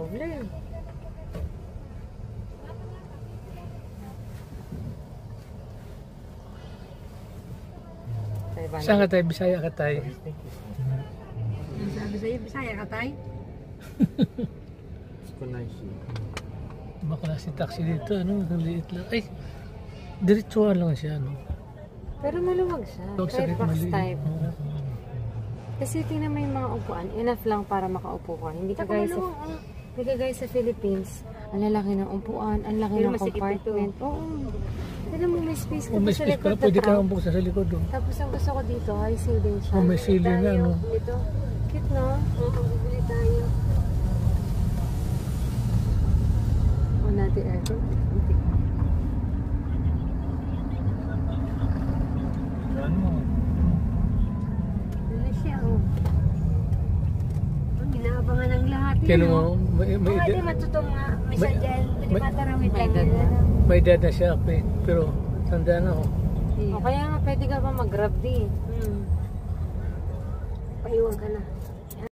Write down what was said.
problem. Saan ka tayo? Bisaya ka tayo? Sabi sa'yo, Bisaya ka tayo? Bakla si taxi dito, ano? Ang liit lang. Ay, diretsuhan lang siya, no? Pero maluwag siya. Kahit box type. Kasi tingnan mo yung mga upuan, enough lang para makaupo ka. Hindi ka guys sa Philippines, ang lalaki ng upuan, ang laki ng compartment. Oo. Tignan mo, may space ka may sa space likod pala, pwede ka upo sa likod. Tapos ang gusto ko dito, high ceiling siya. May ceiling na, no? Dito. Cute, no? Oo, bibili tayo. O natin aircon. Ano siya, oh. Ang inaabangan ng lahat. Kaya mo, may di matutong nga. Misa dyan, hindi matarawid lang. May edad na siya, pero tanda na ako. O kaya nga, pwede ka pa mag-grab din. Paiwan ka na.